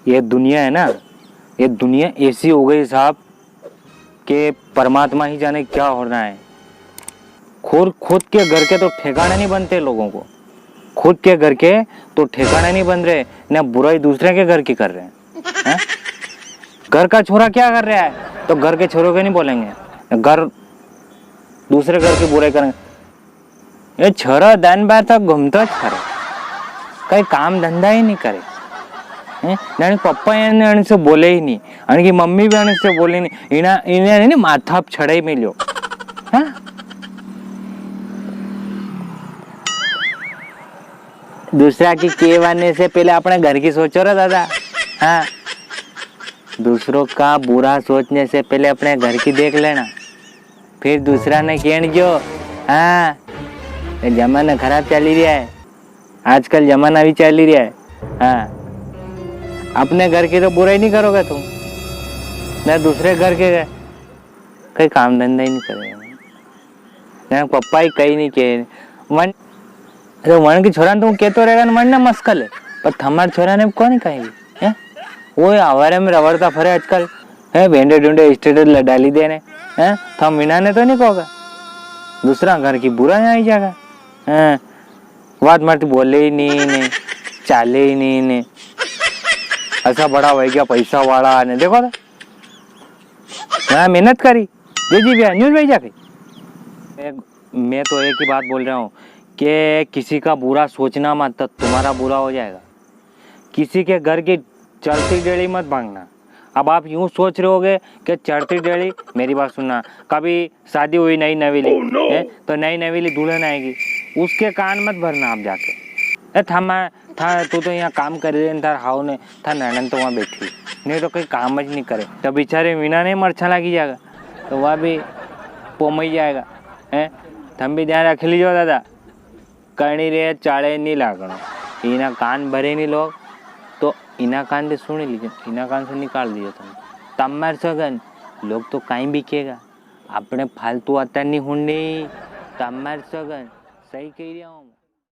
ये दुनिया है ना, ये दुनिया ऐसी हो गई साहब कि परमात्मा ही जाने क्या होना है। खुद खुद के घर के तो ठिकाने नहीं बनते लोगों को, खुद के घर के तो ठिकाने नहीं बन रहे, ना बुराई दूसरे के घर की कर रहे हैं। घर का छोरा क्या कर रहा है तो घर के छोरों के नहीं बोलेंगे, घर दूसरे घर की बुराई करेंगे। ये छोरा दिन भर तक घूमता खरे, कहीं काम धंधा ही नहीं करे। पप्पा એને से बोले ही नहीं, आणि की मम्मी भी से बोले नहीं, इन्हें माथा छड़ाई में लो। दूसरा की कहवाने से पहले अपने घर की सोचो रे दादा। हाँ, दूसरों का बुरा सोचने से पहले अपने घर की देख लेना, फिर दूसरा ने कहने जो। हाँ, जमाना खराब चल रहा है, आजकल जमाना भी चल रहा है। हाँ, अपने घर की तो बुराई नहीं करोगे तुम, ना दूसरे घर के कहीं काम धंधा ही नहीं करेगा, ना पप्पा ही कहीं नहीं कहे मन तो मन की छोरा तुम कहते रहेगा ना, मन ना मस्कल है, पर हमारे छोरा ने कौन कहेगी है। वो आवारे में रवड़ता फरे आजकल है, भेंडे ढूंढे स्टेटस डाली देने हैं, थम मीना ने तो नहीं कहोगा, दूसरा घर की बुरा नहीं आई जाएगा। हैं, बात मारती बोले ही नहीं, चाले ही नहीं, ऐसा बड़ा हो गया पैसा वाला ने, देखो तो मैं मेहनत करी जी भैया न्यूज भेज जाके। मैं तो एक ही बात बोल रहा हूँ कि किसी का बुरा सोचना मत, तो तुम्हारा बुरा हो जाएगा। किसी के घर की चढ़ती डेली मत भांगना। अब आप यूं सोच रहे होगे कि चढ़ती डेली, मेरी बात सुनना, कभी शादी हुई नई नवीली है तो नई नवीली दुल्हन आएगी, उसके कान मत भरना आप जाके। था तू तो यहाँ काम कर रहे थार हाउ ने था नैनन तो वहाँ बैठी, नहीं तो कहीं काम ज नहीं करे तो बेचारे मीना ने मरछा लगी जाएगा, तो वह भी पोमई जाएगा है। थम भी ध्यान रख लीजिए दादा, करनी रे चाड़े नहीं लागना, इना कान भरे नहीं लोग तो इना कान से सुन लीजिए, इना कान से निकाल दीजिए तुम तमार सगन लोग तो कहीं भी केगा, अपने फालतू आता नहीं होने तमार सगन सही कह रहा हूँ।